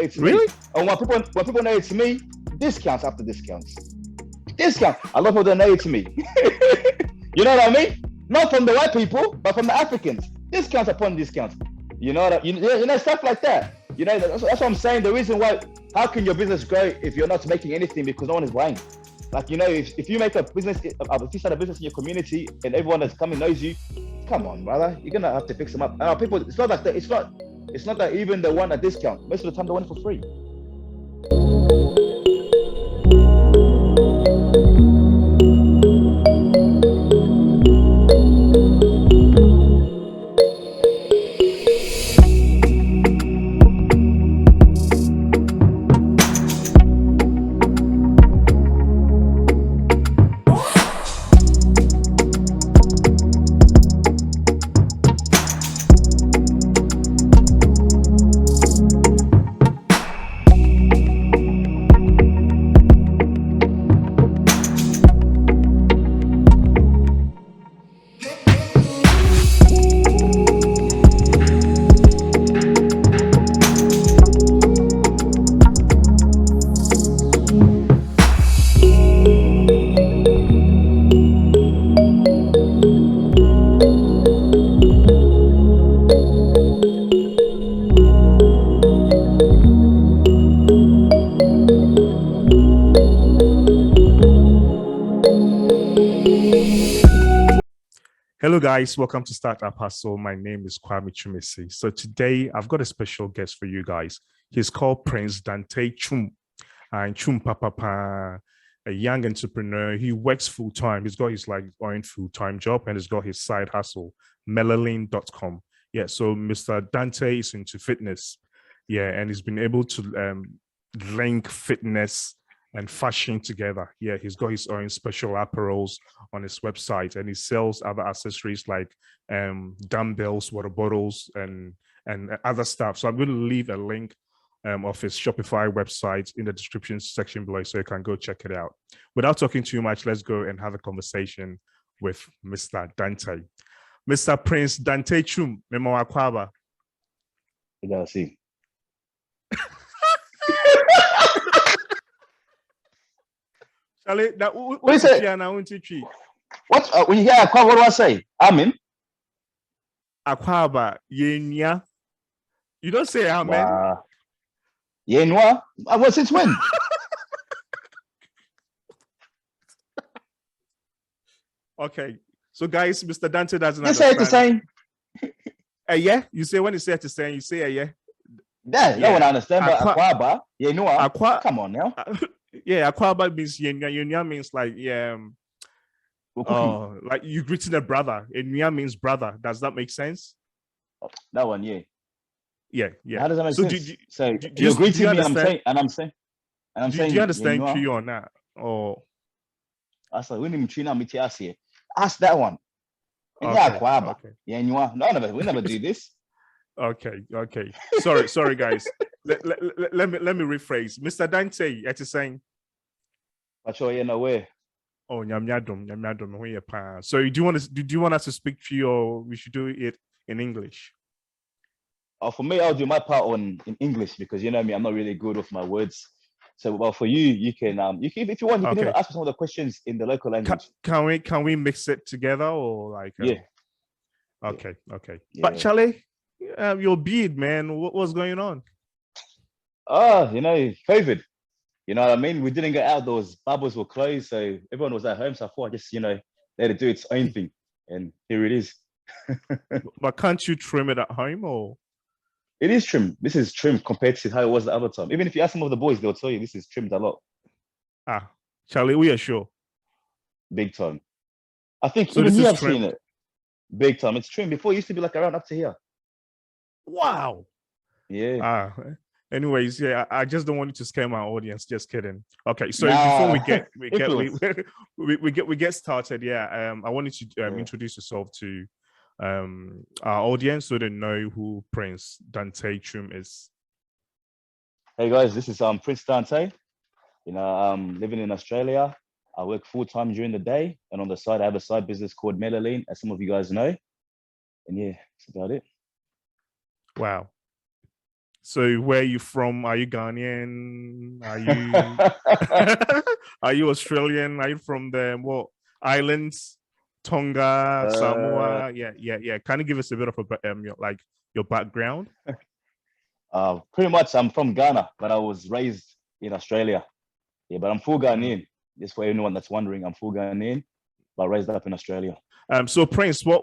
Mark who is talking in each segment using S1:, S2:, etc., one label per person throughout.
S1: know it to me.
S2: Really?
S1: And when people know it to me, discounts after discounts. Discount. A lot of people don't know it to me. You know what I mean? Not from the white people, but from the Africans. Discounts upon discounts. You know that, you know stuff like that. You know that's what I'm saying. The reason why, how can your business grow if you're not making anything because no one is buying? Like, you know, if you make a business, if you start a business in your community and everyone that's coming knows you, come on, brother, you're gonna have to fix them up. People, it's not like that. It's not that even the one at discount. Most of the time, they want it for free.
S2: Hello guys, welcome to Startup Hustle. My name is Kwame Chumisi. So today I've got a special guest for you guys. He's called Prince Dante Twum. And Twum Papa, a young entrepreneur. He works full-time. He's got his own full-time job and he's got his side hustle, Melalean.com. Yeah, so Mr. Dante is into fitness. Yeah, and he's been able to link fitness and fashion together. Yeah, he's got his own special apparels on his website, and he sells other accessories like dumbbells, water bottles, and other stuff. So I'm going to leave a link of his Shopify website in the description section below, so you can go check it out. Without talking too much, let's go and have a conversation with Mr. Dante. Mr. Prince Dante Twum, Memo Akwaba.
S1: You see.
S2: Charlie,
S1: what when you hear Aquaba, what do I say? Amen.
S2: Akwaba, Yenya. You don't say amen.
S1: Yenwa? Well, since when?
S2: Okay. So guys, Mr. Dante doesn't
S1: you say
S2: understand.
S1: It the same.
S2: Yeah. You say when you say it the same, you say yeah.
S1: Yeah, no one understand, but Akwaba, Yenwa. Come on now.
S2: Yeah, Akwaba means Yenya. Yenya means like like you greeting a brother. Yenya means brother. Does that make sense?
S1: That one, yeah.
S2: Yeah.
S1: How does that make sense? So
S2: do
S1: you're greeting me,
S2: and
S1: I'm saying.
S2: Do you understand Q or not? Or
S1: I said, we need to ask that one.
S2: Okay.
S1: Yeah, Akwaba. No, we never do this.
S2: Okay. Sorry, guys. let me rephrase. Mr. Dante, at saying.
S1: Way.
S2: Oh, nyamyadum. So do you want us to speak to you, or we should do it in English?
S1: For me, I'll do my part in English because you know me, I'm not really good with my words. So, well, for you can if you want, you can even ask some of the questions in the local language.
S2: Can we mix it together or like?
S1: Yeah.
S2: Okay.
S1: Yeah.
S2: But Charlie, your beard, man, what's going on?
S1: COVID. You know what I mean? We didn't get outdoors. Barbers were closed, so everyone was at home. So I thought I just, let it do its own thing. And here it is.
S2: But can't you trim it at home or?
S1: It is trimmed. This is trimmed compared to how it was the other time. Even if you ask some of the boys, they'll tell you this is trimmed a lot.
S2: Charlie, we are sure.
S1: Big time. I think
S2: so
S1: even you have seen it. Big time. It's trimmed. Before it used to be like around up to here.
S2: Wow.
S1: Yeah.
S2: Anyways, yeah, I just don't want you to scare my audience. Just kidding. Okay, so before we get started, I wanted to introduce yourself to our audience so they know who Prince Dante Twum is.
S1: Hey guys, this is Prince Dante. I'm living in Australia. I work full-time during the day, and on the side I have a side business called Melalean, as some of you guys know. And yeah, that's about it.
S2: Wow. So where are you from? Are you Ghanaian? Are you are you Australian? Are you from the what islands? Tonga,
S1: uh,
S2: Samoa? Yeah. Can you give us a bit of your background?
S1: Pretty much, I'm from Ghana, but I was raised in Australia. Yeah, but I'm full
S2: Mm.
S1: Ghanaian. Just for anyone that's wondering, I'm full Ghanaian, but raised up in Australia.
S2: So Prince, what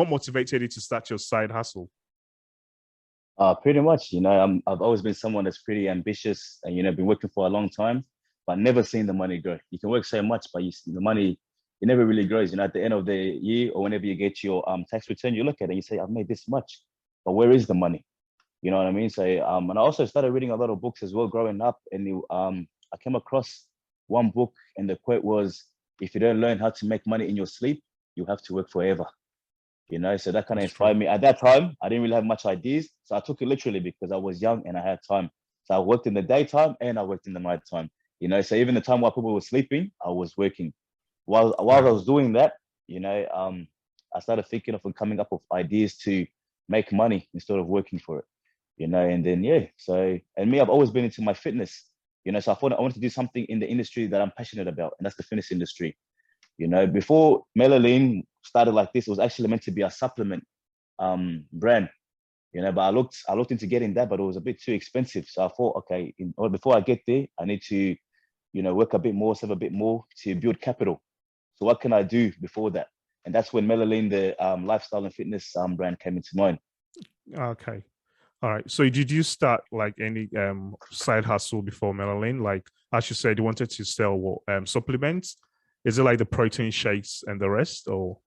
S2: motivated you to start your side hustle?
S1: Pretty much, I've always been someone that's pretty ambitious and, been working for a long time, but never seen the money grow. You can work so much, but the money, it never really grows. At the end of the year or whenever you get your tax return, you look at it and you say, I've made this much, but where is the money? You know what I mean? So, and I also started reading a lot of books as well growing up. And I came across one book, and the quote was, if you don't learn how to make money in your sleep, you have to work forever. So that kind of
S2: That's true.
S1: inspired me. At that time, I didn't really have much ideas. So I took it literally because I was young and I had time. So I worked in the daytime and I worked in the nighttime. So even the time while people were sleeping, I was working. While I
S2: Wow.
S1: was doing that, I started thinking of and coming up with ideas to make money instead of working for it. And then yeah. So and me, I've always been into my fitness. So I thought I wanted to do something in the industry that I'm passionate about, and that's the fitness industry. Before Melalean started like this, it was actually meant to be a supplement brand. But I looked into getting that, but it was a bit too expensive. So I thought, okay, before I get there, I need to, work a bit more, save a bit more to build capital. So what can I do before that? And that's when Melalean, the lifestyle and fitness brand, came into mind.
S2: Okay. All right. So did you start like any side hustle before Melanie? Like as you said, you wanted to sell what supplements? Is it like the protein shakes and the rest, or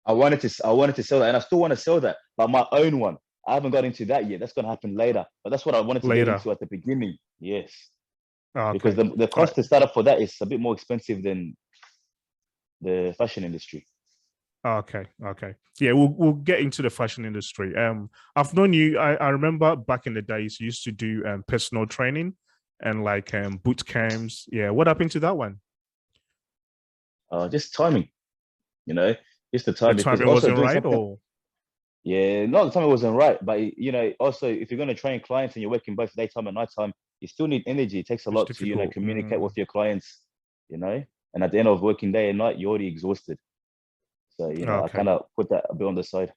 S1: I wanted to sell that, and I still want to sell that, but my own one. I haven't got into that yet. That's gonna happen later. But that's what I wanted to get
S2: later?
S1: into at the beginning. Yes, because
S2: Okay.
S1: the
S2: All right.
S1: cost to start up for that is a bit more expensive than the fashion industry.
S2: Okay. Yeah, we'll get into the fashion industry. I've known you. I remember back in the days you used to do personal training and like boot camps. Yeah. What happened to that one?
S1: Just timing, you know, just the
S2: The
S1: time because
S2: timing
S1: also
S2: wasn't
S1: doing
S2: right,
S1: something.
S2: or
S1: Yeah, not the time it wasn't right, but also if you're going to train clients and you're working both daytime and nighttime, you still need energy. It takes a
S2: it's
S1: lot to
S2: difficult.
S1: communicate with your clients, and at the end of working day and night, you're already exhausted. So I
S2: Okay.
S1: kind of put that a bit on the side.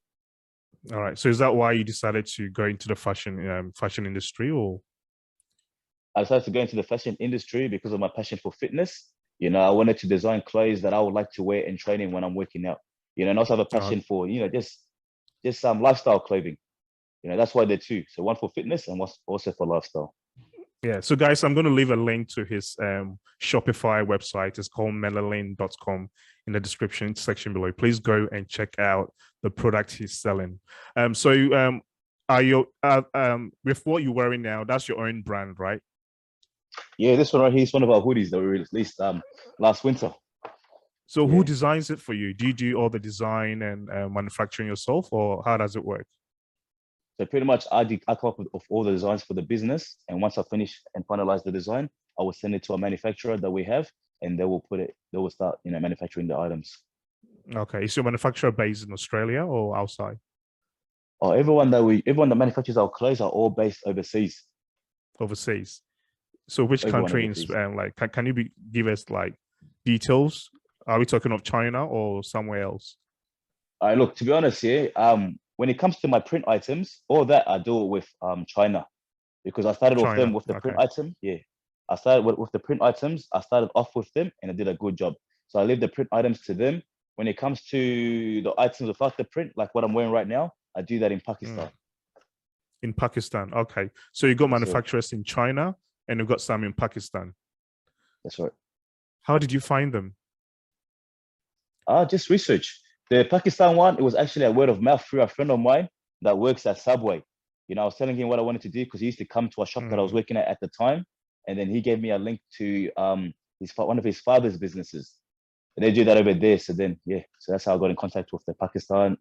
S2: All right. So is that why you decided to go into the fashion industry, or
S1: I decided to go into the fashion industry because of my passion for fitness. I wanted to design clothes that I would like to wear in training when I'm working out. And also have a
S2: uh,
S1: passion for just some lifestyle clothing. That's why they're two. So one for fitness and one also for lifestyle.
S2: yeah. So guys, I'm going to leave a link to his Shopify website. It's called melalean.com in the description section below. Please go and check out the product he's selling. So are you with what you're wearing now? That's your own brand, right?
S1: Yeah, this one right here is one of our hoodies that we released last winter.
S2: So who
S1: Yeah.
S2: designs it for you? Do you do all the design and manufacturing yourself, or how does it work?
S1: So pretty much I come up with all the designs for the business. And once I finish and finalize the design, I will send it to a manufacturer that we have and they will start, manufacturing the items.
S2: Okay. Is your manufacturer based in Australia or outside?
S1: Oh, everyone that manufactures our clothes are all based overseas.
S2: Overseas. So which
S1: Everyone
S2: country
S1: overseas.
S2: like can you give us like details? Are we talking of China or somewhere else?
S1: All right, look, to be honest here, when it comes to my print items, all that I do with China because I started with them
S2: China.
S1: with the print
S2: Okay.
S1: item. Yeah, I started with the print items. I started off with them and I did a good job. So I leave the print items to them. When it comes to the items without the print, like what I'm wearing right now, I do that in
S2: Mm.
S1: Pakistan.
S2: In Pakistan. Okay. So you got
S1: Yes, sir.
S2: manufacturers in China and you got some in Pakistan.
S1: That's right.
S2: How did you find them?
S1: Just research. The Pakistan one, it was actually a word of mouth through a friend of mine that works at Subway. I was telling him what I wanted to do because he used to come to a shop that I was
S2: Mm.
S1: working at the time, and then he gave me a link to one of his father's businesses. And they do that over there. So then, yeah, so that's how I got in contact with the Pakistan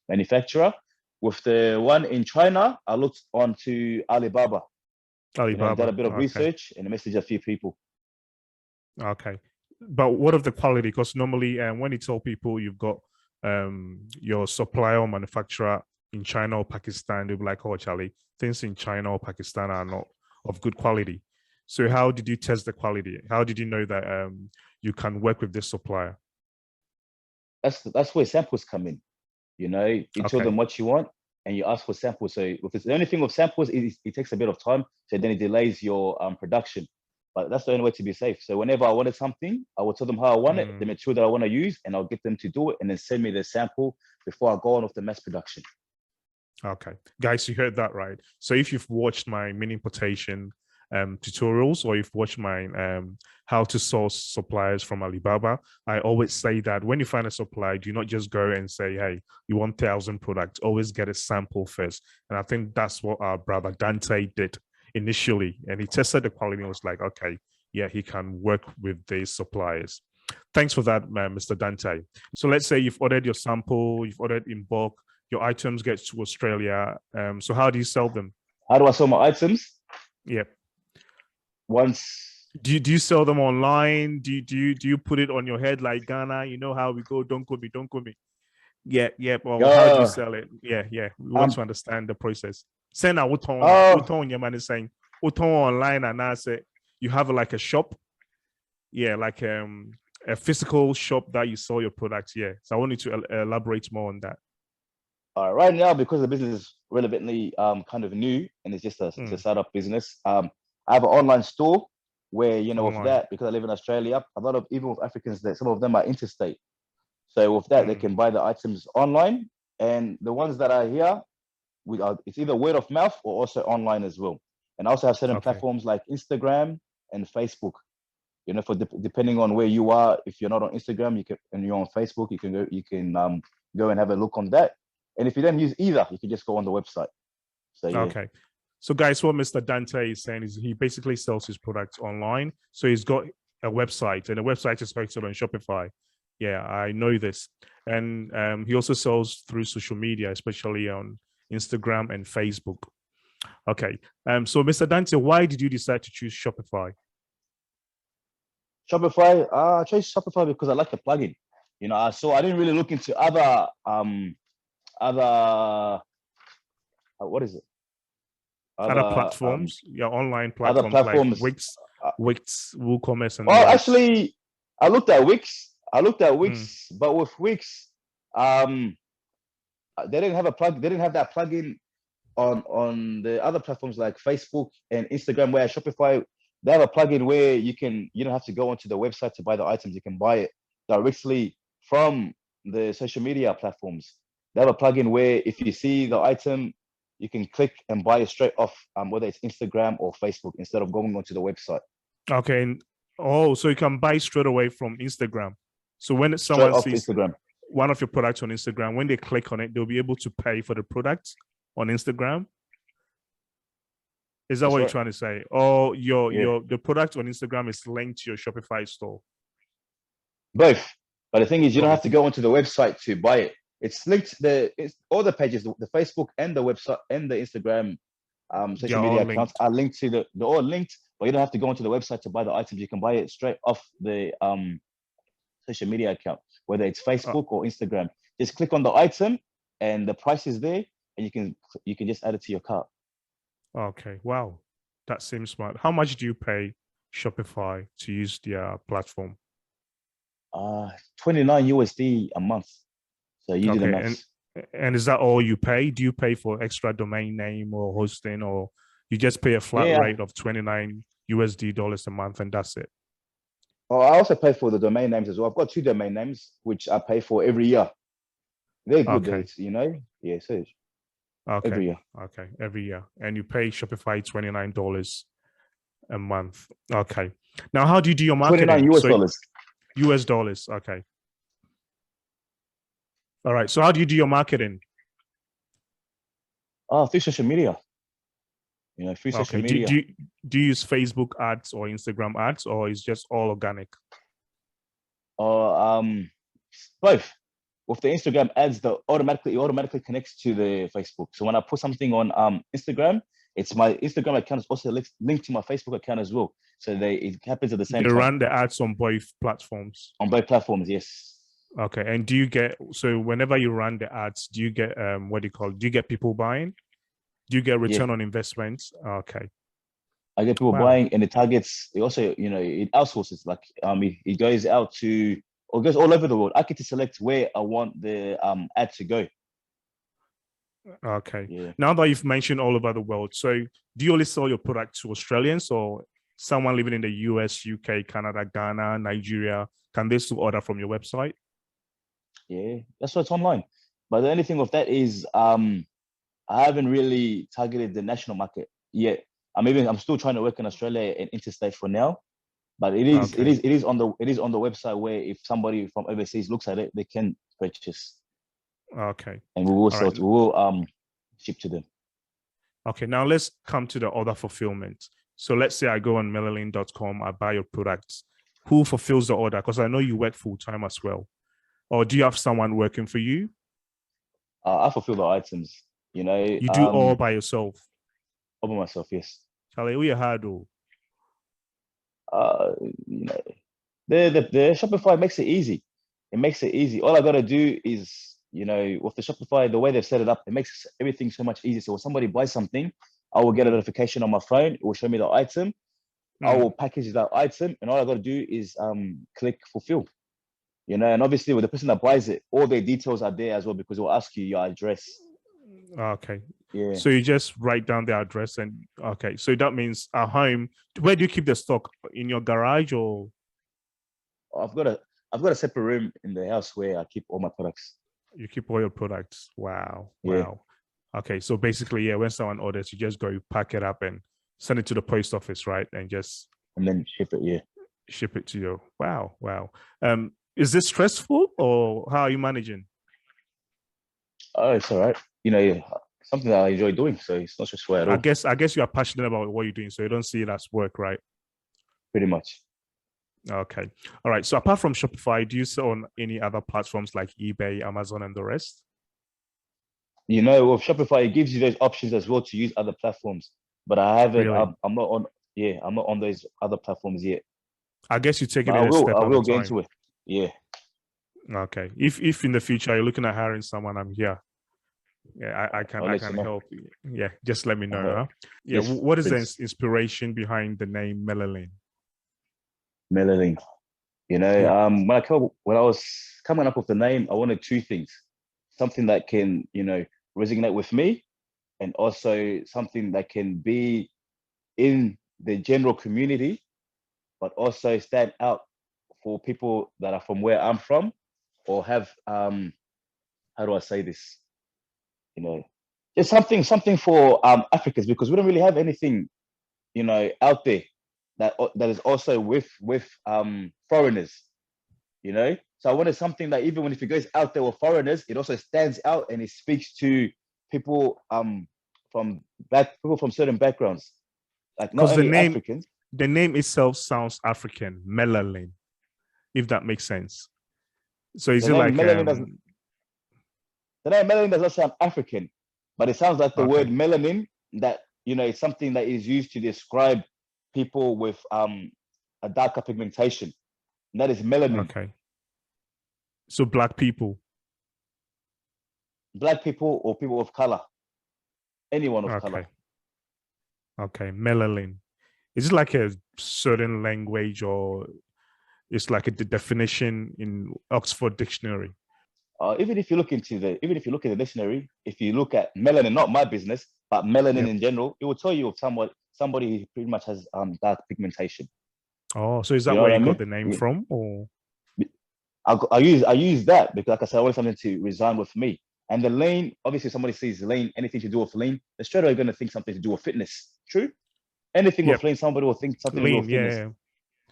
S1: manufacturer. With the one in China, I looked onto Alibaba. Did a
S2: Alibaba.
S1: bit of
S2: Okay.
S1: research and messaged a few people.
S2: Okay. But what of the quality? Because normally when you tell people you've got your supplier or manufacturer in China or Pakistan, they'll be like, oh, Charlie, things in China or Pakistan are not of good quality. So how did you test the quality? How did you know that you can work with this supplier?
S1: That's where samples come in. You know, you tell them what you want and you ask for samples. So if it's the only thing with samples, it takes a bit of time. So then it delays your production. But that's the only way to be safe. So whenever I wanted something, I would tell them how I want it, the material that I want to use, and I'll get them to do it and then send me the sample before I go on with the mass production.
S2: Okay, guys, you heard that right. So if you've watched my mini importation tutorials, or you've watched my how to source suppliers from Alibaba, I always say that when you find a supplier, do not just go and say, hey, you want 1,000 products, always get a sample first. And I think that's what our brother Dante did initially, and he tested the quality and was like, okay, yeah, he can work with these suppliers. Thanks for that, Mr. Dante. So let's say you've ordered your sample, you've ordered in bulk, your items get to Australia. So how do you sell them?
S1: How do I sell my items?
S2: Yeah.
S1: Do
S2: you sell them online? Do you put it on your head like Ghana? You know how we go, don't call me, don't call me. Yeah. Well, how do you sell it? Yeah. We want to understand the process. Say now, Uton your man is saying Uton online, and I say you have like a shop. Yeah, like a physical shop that you sell your products. Yeah. So I want you to elaborate more on that.
S1: Right now, because the business is relatively kind of new and it's just a startup business, I have an online store where, you know, with that, because I live in Australia, a lot of, even with Africans, that some of them are interstate. So with that, they can buy the items online, and the ones that are here, it's either word of mouth or also online as well. And I also have certain platforms like Instagram and Facebook. You know, for depending on where you are, if you're not on Instagram, you can, and you're on Facebook, you can go and have a look on that. And if you don't use either, you can just go on the website. So yeah.
S2: Okay. So guys, what Mr. Dante is saying is he basically sells his products online. So he's got a website, and the website is posted on Shopify. Yeah, I know this. And he also sells through social media, especially on Instagram and Facebook. Okay. So Mr. Dante, why did you decide to choose Shopify?
S1: I chose Shopify because I like the plugin. You know, I didn't really look into other what is it?
S2: Other platforms, online platforms,
S1: other platforms
S2: like Wix, WooCommerce, and
S1: well, actually, I looked at Wix. But with Wix, they didn't have They didn't have that plugin on the other platforms like Facebook and Instagram. Where Shopify, they have a plugin where you don't have to go onto the website to buy the items. You can buy it directly from the social media platforms. They have a plugin where if you see the item, you can click and buy it straight off, whether it's Instagram or Facebook, instead of going onto the website.
S2: Okay. So you can buy straight away from Instagram. So when someone sees Instagram, one of your products on Instagram, when they click on it, they'll be able to pay for the product on Instagram. Is that what you're trying to say? Or the product on Instagram is linked to your Shopify store?
S1: Both. But the thing is, you don't have to go onto the website to buy it. It's linked. All the pages, the Facebook and the website and the Instagram social media accounts are linked to they're all linked, but you don't have to go onto the website to buy the items. You can buy it straight off the social media account, whether it's Facebook or Instagram. Just click on the item and the price is there, and you can just add it to your cart.
S2: Okay. Wow. That seems smart. How much do you pay Shopify to use their platform?
S1: 29 USD a month. So using the max.
S2: And is that all you pay? Do you pay for extra domain name or hosting, or you just pay a flat rate of 29 USD dollars a month and that's it?
S1: Oh, I also pay for the domain names as well. I've got 2 domain names which I pay for every year. They're good, you know. Yeah, so every year.
S2: Okay, every year, and you pay Shopify $29 a month. Okay. Now, how do you do your marketing?
S1: 29 US dollars.
S2: US dollars. Okay. All right. So how do you do your marketing?
S1: Through social media. You know, through social media.
S2: Do you use Facebook ads or Instagram ads, or is just all organic?
S1: Both. With the Instagram ads, it automatically connects to the Facebook. So when I put something on Instagram, it's my Instagram account is also linked to my Facebook account as well. So it happens at the same time.
S2: They run the ads on both platforms.
S1: On both platforms, yes.
S2: Okay. And do you get, so whenever you run the ads, do you get what do you call, do you get people buying? Do you get
S1: Yeah,
S2: return on investments? Okay.
S1: I get people
S2: Wow.
S1: buying, and it targets. It also, it outsources. Like, it goes out to, or goes all over the world. I get to select where I want the ad to go.
S2: Okay.
S1: Yeah.
S2: Now that you've mentioned all over the world, so do you only sell your product to Australians or someone living in the US, UK, Canada, Ghana, Nigeria? Can they still order from your website?
S1: Yeah, that's what's online. But the only thing with that is, I haven't really targeted the national market yet. I'm still trying to work in Australia and interstate for now. But
S2: Okay.
S1: it is on the website where if somebody from overseas looks at it, they can purchase,
S2: Okay.
S1: and we will
S2: All right.
S1: ship to them.
S2: Okay. Now let's come to the order fulfillment. So let's say I go on melalean.com, I buy your products. Who fulfills the order? Because I know you work full time as well. Or do you have someone working for you?
S1: I fulfill the items,
S2: You do all by yourself.
S1: over myself. Yes.
S2: Charlie, we hard though.
S1: Uh, you know, the Shopify makes it easy. It makes it easy. All I gotta do is, with the Shopify, the way they've set it up, it makes everything so much easier. So when somebody buys something, I will get a
S2: Mm,
S1: notification on my phone. It will show me the item. I
S2: mm.
S1: will package that item, and all I gotta do is click fulfill. And obviously with the person that buys it, all their details are there as well because it will ask you your address.
S2: Okay.
S1: Yeah.
S2: So you just write down the address and okay. So that means at home, where do you keep the stock? In your garage or
S1: I've got a I've got a separate room in the house where I keep all my products.
S2: you keep all your products? Wow.
S1: Yeah.
S2: Wow. Okay. So basically, yeah, when someone orders, you just go pack it up and send it to the post office, right? And just
S1: And then ship it. Yeah.
S2: ship it to you. Wow. Wow. Is this stressful or how are you managing?
S1: Oh, it's all right. Yeah, something that I enjoy doing, so it's not stressful at all.
S2: I guess you are passionate about what you're doing, so you don't see it as work, right?
S1: Pretty much.
S2: Okay. All right. So apart from Shopify, do you sell on any other platforms like eBay, Amazon, and the rest?
S1: With Shopify, it gives you those options as well to use other platforms. But I haven't.
S2: Really?
S1: I'm not on. Yeah, I'm not on those other platforms yet.
S2: I guess you're taking
S1: But
S2: it
S1: I
S2: a
S1: will.
S2: step
S1: I
S2: at a
S1: will get
S2: time.
S1: into it. Yeah.
S2: Okay. If in the future you're looking at hiring someone, I'm here. Yeah,
S1: I'll
S2: I
S1: let you
S2: can
S1: know.
S2: help you. Yeah, just let me know.
S1: Uh,
S2: Huh? Yeah.
S1: yes,
S2: What is the
S1: Prince.
S2: inspiration behind the name Melalean?
S1: Melalean.
S2: Yeah.
S1: When I was coming up with the name, I wanted two things: something that can, resonate with me, and also something that can be in the general community, but also stand out for people that are from where I'm from, or have how do I say this? You know, just something for Africans because we don't really have anything, out there that is also with foreigners. So I wanted something that even when if it goes out there with foreigners, it also stands out and it speaks to people from people from certain backgrounds, like not
S2: Because
S1: only Africans.
S2: the name itself sounds African, Melalean, if that makes sense. So is
S1: The
S2: it
S1: name
S2: like
S1: melanin doesn't the name melanin does not sound African, but it sounds like the word
S2: okay,
S1: melanin that it's something that is used to describe people with a darker pigmentation. And that is melanin.
S2: okay. So black people.
S1: Black people or people of color, anyone of color.
S2: Okay. Okay. Melalean. Is it like a certain language or it's like a definition in Oxford Dictionary?
S1: Even if you look at the dictionary, if you look at melanin, not my business, but melanin
S2: Yep.
S1: in general, it will tell you of somebody who pretty much has dark pigmentation.
S2: Oh, so is
S1: You
S2: that
S1: know
S2: where
S1: what I
S2: you got
S1: mean?
S2: the name
S1: Yeah.
S2: from? Or
S1: I use that because, like I said, I wanted something to resign with me. And the lane, obviously, somebody sees lane, anything to do with lane, they're straight away going to think something to do with fitness. True. Anything with
S2: yep,
S1: lane, somebody will think something to do with
S2: lean,
S1: fitness.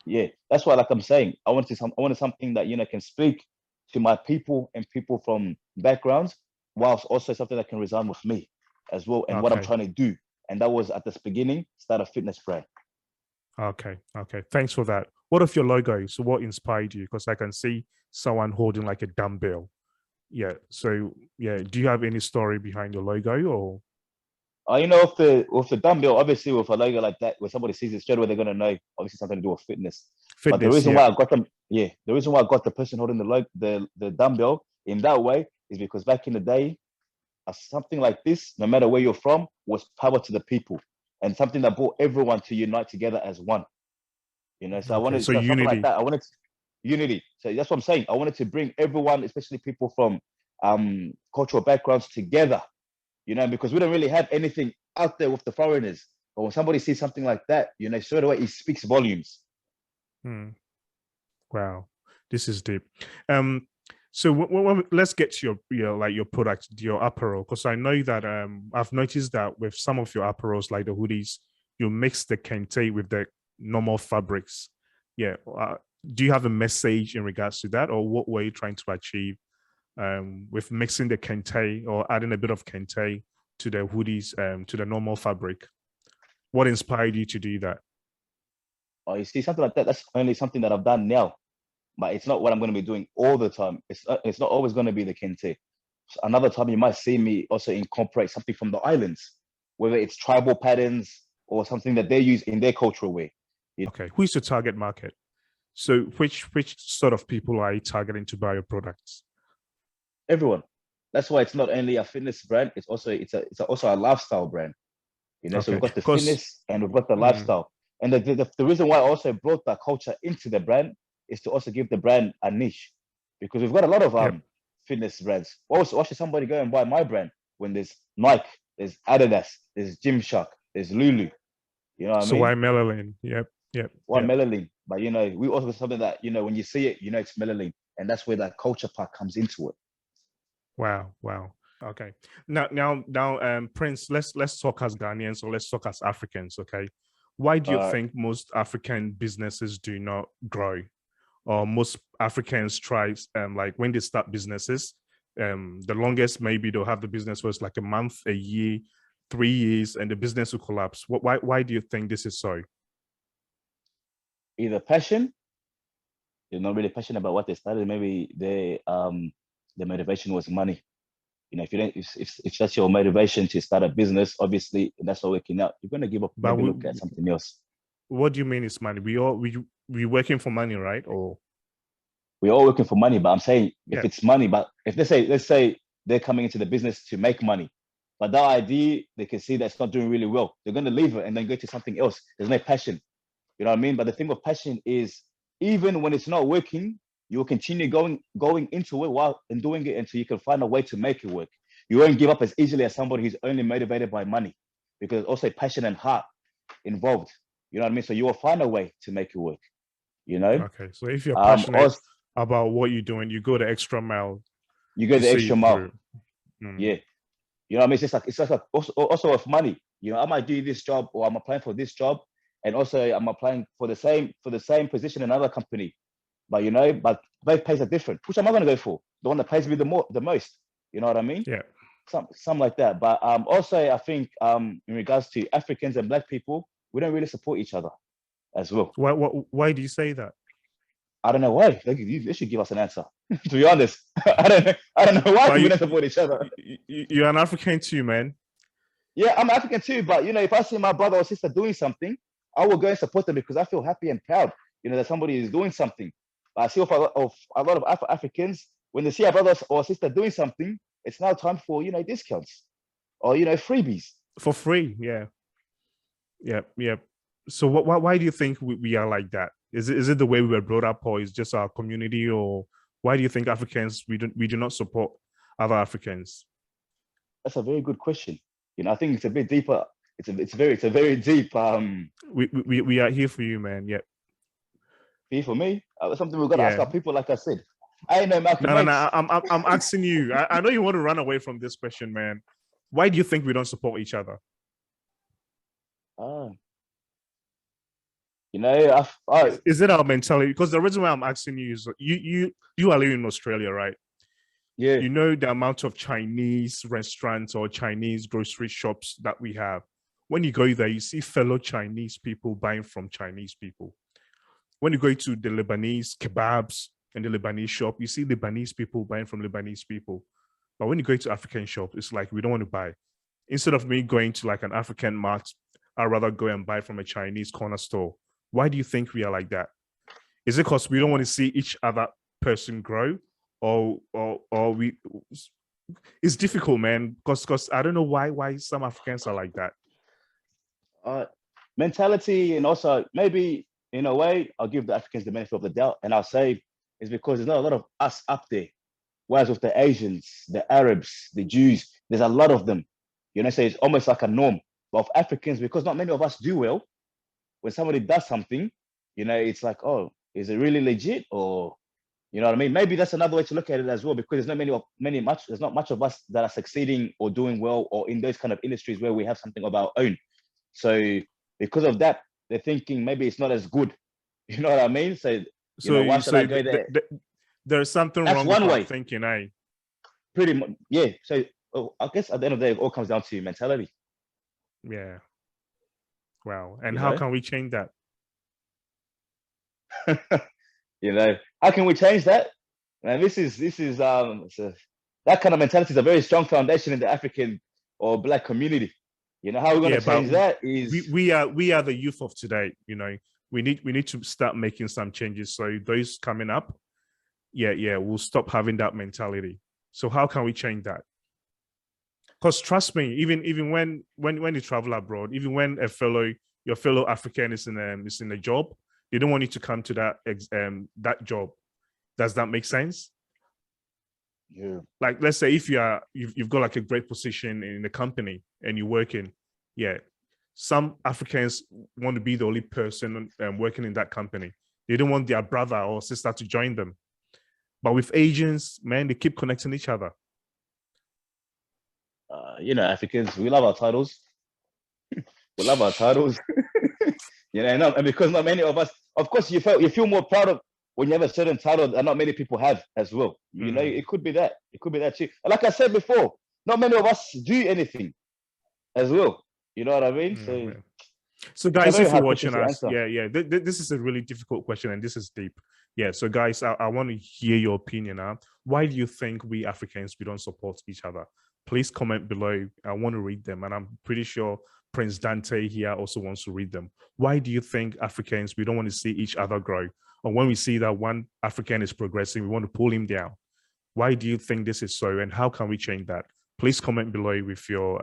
S2: yeah.
S1: Yeah, that's why, like I'm saying, I wanted something that can speak to my people and people from backgrounds, whilst also something that can resound with me as well and what I'm
S2: Okay.
S1: trying to do. And that was at this beginning, start a fitness brand.
S2: Okay. Okay. Thanks for that. What of your logo? So what inspired you? Because I can see someone holding like a dumbbell. Yeah. So yeah, do you have any story behind your logo or
S1: You know, with the dumbbell, obviously with a logo like that, when somebody sees it straight away, they're gonna know obviously something to do with fitness. But the
S2: Fitness,
S1: reason
S2: yeah.
S1: why I got them, yeah, the reason why I got the person holding the dumbbell in that way is because back in the day, something like this, no matter where you're from, was power to the people and something that brought everyone to unite together as one. You know, so I
S2: Okay,
S1: wanted
S2: so
S1: so something like
S2: unity.
S1: that. I wanted unity. So that's what I'm saying. I wanted to bring everyone, especially people from cultural backgrounds, together. You know, because we don't really have anything out there with the foreigners. But when somebody sees something like that, you know, straight away it speaks volumes.
S2: Hmm. Wow, this is deep. So let's get to your product, your apparel, because I know that I've noticed that with some of your apparels, like the hoodies, you mix the kente with the normal fabrics. Yeah. Do you have a message in regards to that, or what were you trying to achieve with mixing the kente or adding a bit of kente to the hoodies, to the normal fabric? What inspired you to do that?
S1: Or you see something like that, that's only something that I've done now, but it's not what I'm going to be doing all the time. It's not always going to be the kente. Another time you might see me also incorporate something from the islands, whether it's tribal patterns or something that they use in their cultural way.
S2: Okay, who is your target market? So which sort of people are you targeting to buy your products?
S1: Everyone. That's why it's not only a fitness brand, it's also a lifestyle brand. You know, so
S2: Okay,
S1: we've got the
S2: because
S1: fitness and we've got the lifestyle. And the reason why I also brought that culture into the brand is to also give the brand a niche, because we've got a lot of
S2: yep.
S1: fitness brands. Why should somebody go and buy my brand when there's Nike, there's Adidas, there's Gymshark, there's Lulu? You know what I
S2: So
S1: mean?
S2: why Melalean? Yep, yep,
S1: Why
S2: yep.
S1: Melalean? But you know, we also got something that, you know, when you see it, you know it's Melalean, and that's where that culture part comes into it.
S2: Wow, wow. Okay. Now, Prince, let's talk as Ghanaians or let's talk as Africans. Okay. Why do you think most African businesses do not grow, or most Africans try like when they start businesses, the longest maybe they'll have the business was like a month, a year, 3 years, and the business will collapse. Why do you think this is so?
S1: Either passion, they're not really passionate about what they started. Maybe the motivation was money. You know, if you don't, if that's your motivation to start a business, obviously that's not working out. You're gonna give up,
S2: But
S1: maybe look at something else.
S2: what do you mean it's money? We working for money, right? Or
S1: We're all working for money, but I'm saying if
S2: yeah.
S1: it's money, but if they say, let's say they're coming into the business to make money, but that idea they can see that's not doing really well, they're gonna leave it and then go to something else. There's no passion. You know what I mean? But the thing with passion is, even when it's not working, you will continue going into it while and doing it until you can find a way to make it work. You won't give up as easily as somebody who's only motivated by money, because also passion and heart involved. You know what I mean? So you will find a way to make it work. You know,
S2: Okay. So if you're passionate
S1: also
S2: about what you're doing, you go the extra mile
S1: you go
S2: to
S1: the
S2: see
S1: extra
S2: it
S1: mile.
S2: through. Mm.
S1: Yeah, you know what I mean? It's just like also with money. You know, I might do this job or I'm applying for this job, and also I'm applying for the same position in another company. But you know, but both pays are different. Which am I going to go for? The one that pays me the most. You know what I mean?
S2: Yeah.
S1: Something like that. But also I think in regards to Africans and Black people, we don't really support each other as well.
S2: Why do you say that?
S1: I don't know why. They should give us an answer. To be honest, I don't know why
S2: But
S1: we don't support each other.
S2: you're an African too, man.
S1: Yeah, I'm African too, but you know, if I see my brother or sister doing something, I will go and support them because I feel happy and proud, you know, that somebody is doing something. But I see of a lot of Africans, when they see a brother or sister doing something, it's now time for, you know, discounts or, you know, freebies.
S2: For free. Yeah. Yeah. Yeah. So why do you think we are like that? Is it the way we were brought up, or is just our community, or why do you think Africans we do not support other Africans?
S1: That's a very good question. You know, I think it's a bit deeper. It's a very deep
S2: We are here for you, man. Yeah.
S1: fee for me. Something we've got to ask
S2: Yeah.
S1: our people, like I said. I ain't no Malcolm
S2: No.
S1: X.
S2: I'm asking you. I know you want to run away from this question, man. Why do you think we don't support each other?
S1: Uh, you know,
S2: Is it our mentality? Because the reason why I'm asking you is you are living in Australia, right?
S1: yeah,
S2: You know the amount of Chinese restaurants or Chinese grocery shops that we have. When you go there, you see fellow Chinese people buying from Chinese people. When you go to the Lebanese kebabs and the Lebanese shop, you see Lebanese people buying from Lebanese people. But when you go to African shop, it's like we don't want to buy. Instead of me going to like an African mart, I'd rather go and buy from a Chinese corner store. Why do you think we are like that? Is it because we don't want to see each other person grow, or we? It's difficult, man. Because I don't know why some Africans are like that.
S1: Uh, Mentality, and also maybe in a way, I'll give the Africans the benefit of the doubt, and I'll say it's because there's not a lot of us up there. Whereas with the Asians, the Arabs, the Jews, there's a lot of them. So it's almost like a norm. But of Africans, because not many of us do well, when somebody does something, it's like, oh, is it really legit? Or, you know what I mean? Maybe that's another way to look at it as well, because there's not much of us that are succeeding or doing well or in those kind of industries where we have something of our own. So because of that, they're thinking maybe it's not as good. You know what I mean? So, why should I go there?
S2: There's something
S1: That's
S2: wrong
S1: one
S2: with
S1: way.
S2: our thinking, eh?
S1: Pretty much, yeah. So I guess at the end of the day, it all comes down to mentality.
S2: Yeah. Wow. And how can we change that?
S1: How can we change that? And this is that kind of mentality is a very strong foundation in the African or Black community. How we're going to change that is
S2: we are the youth of today. We need to start making some changes. So those coming up, we'll stop having that mentality. So how can we change that? Because trust me, even when you travel abroad, even when your fellow African is in a job, they don't want you to come to that job. Does that make sense?
S1: Yeah.
S2: Like, let's say if you've got like a great position in the company and you're working, some Africans want to be the only person working in that company. They don't want their brother or sister to join them. But with Asians, man, they keep connecting each other.
S1: Africans, we love our titles. We love our titles. And because not many of us, of course, you feel more proud of when you have a certain title that not many people have as well. It could be that. It could be that too. And like I said before, not many of us do anything as well. You know what I mean?
S2: So guys, if you're watching us, this is a really difficult question and this is deep. Yeah, so guys, I want to hear your opinion. Why do you think we Africans, we don't support each other? Please comment below. I want to read them, and I'm pretty sure Prince Dante here also wants to read them. Why do you think Africans, we don't want to see each other grow? Or when we see that one African is progressing, we want to pull him down. Why do you think this is so, and how can we change that? Please comment below with your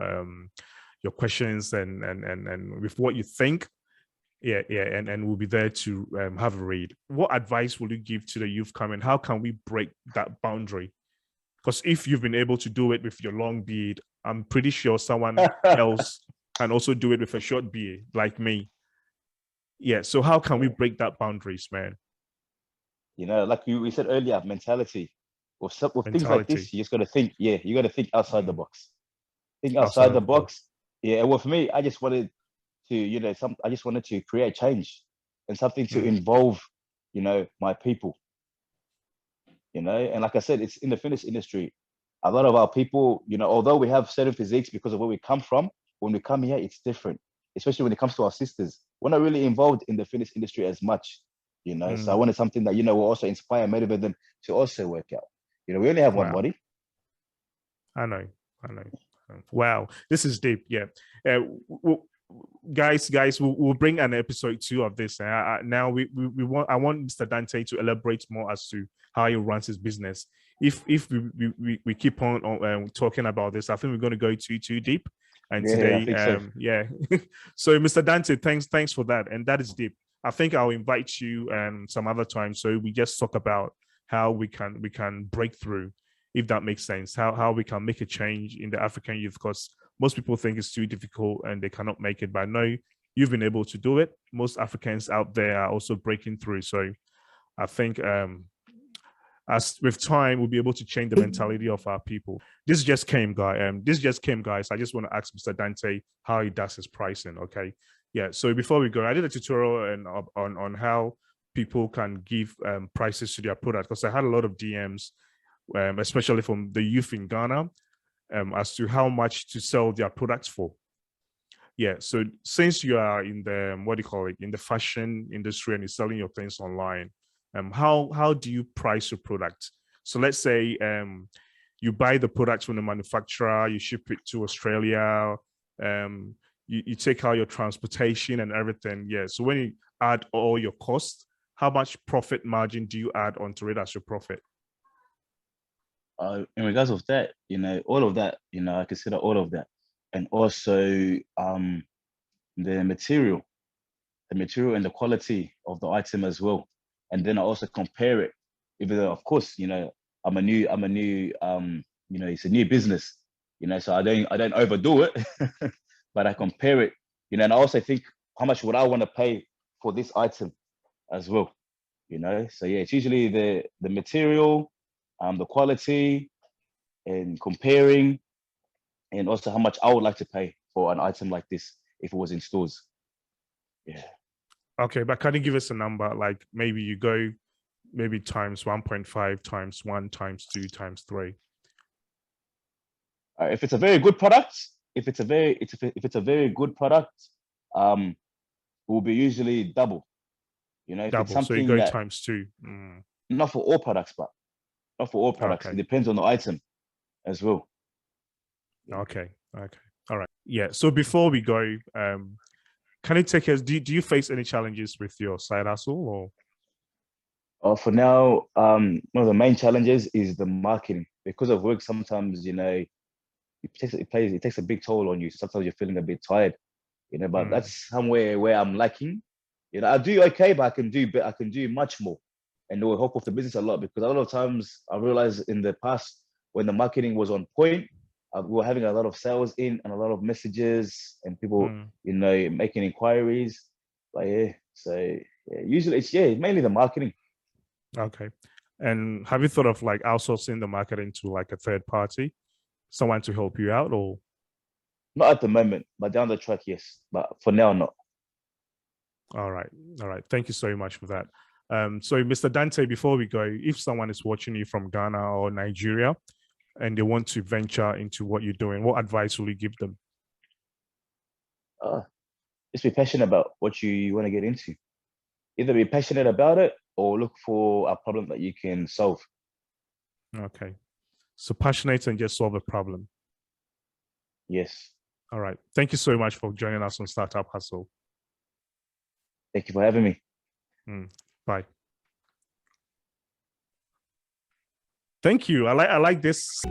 S2: questions and with what you think. And we'll be there to have a read. What advice will you give to the youth coming? How can we break that boundary? Because if you've been able to do it with your long beard, I'm pretty sure someone else can also do it with a short beard, like me. Yeah, so how can we break that boundaries, man?
S1: Like we said earlier, mentality. With things like this, you just got to think. Yeah, you got to think outside the box. Think outside the box. Yeah, and with me, I just wanted to, I just wanted to create change and something to involve, my people. And like I said, it's in the fitness industry. A lot of our people, although we have certain physiques because of where we come from, when we come here, it's different, especially when it comes to our sisters. We're not really involved in the fitness industry as much, So I wanted something that, will also inspire and motivate them to also work out. We only have one body.
S2: I know. Wow, this is deep. Yeah. Guys, we'll bring an episode 2 of this. Now I want Mr. Dante to elaborate more as to how he runs his business. If we keep on talking about this, I think we're going to go too deep. And today, so Mr. Dante, thanks for that. And that is deep. I think I'll invite you some other time, so we just talk about how we can break through, if that makes sense, how we can make a change in the African youth, because most people think it's too difficult and they cannot make it. But I know you've been able to do it. Most Africans out there are also breaking through. So I think as with time, we'll be able to change the mentality of our people. This just came, guys. I just want to ask Mr. Dante how he does his pricing. Okay. Yeah. So before we go, I did a tutorial on how people can give prices to their product, because I had a lot of DMs, especially from the youth in Ghana, as to how much to sell their products for. Yeah, so since you are in the in the fashion industry and you're selling your things online, how do you price your product? So let's say you buy the products from the manufacturer, you ship it to Australia, you take out your transportation and everything. Yeah. So when you add all your costs, how much profit margin do you add onto it as your profit?
S1: In regards of that, all of that, I consider all of that, and also the material and the quality of the item as well, and then I also compare it. Even though, of course, I'm a new, it's a new business, so I don't overdo it, but I compare it, and I also think how much would I want to pay for this item as well, So yeah, it's usually the material, the quality, and comparing, and also how much I would like to pay for an item like this if it was in stores. Yeah.
S2: Okay, but can you give us a number? Like maybe you go maybe times 1.5 times 1 times 2 times 3.
S1: If it's a very good product, if it's a very good product, it will be usually double. If it's
S2: Double. So you
S1: something
S2: go
S1: that
S2: times 2.
S1: not for all products, but not for all products.
S2: Okay.
S1: It depends on the item as well.
S2: Okay. Okay. All right. Yeah. So before we go, can you take us? Do you face any challenges with your side hustle or?
S1: For now, one of the main challenges is the marketing. Because of work, sometimes it takes a big toll on you. Sometimes you're feeling a bit tired, but that's somewhere where I'm lacking. I do okay, but I can do much more, and it will help with the business a lot, because a lot of times I realized in the past when the marketing was on point, we were having a lot of sales in and a lot of messages and people, making inquiries. But yeah, so yeah, usually it's mainly the marketing.
S2: Okay. And have you thought of like outsourcing the marketing to like a third party, someone to help you out, or?
S1: Not at the moment, but down the track, yes. But for now, not.
S2: All right. All right. Thank you so much for that. So Mr. Dante, before we go, if someone is watching you from Ghana or Nigeria and they want to venture into what you're doing, what advice will you give them?
S1: Just be passionate about what you want to get into. Either be passionate about it or look for a problem that you can solve.
S2: Okay. So passionate and just solve a problem.
S1: Yes.
S2: All right. Thank you so much for joining us on Startup Hustle.
S1: Thank you for having me.
S2: Bye. Thank you. I like this.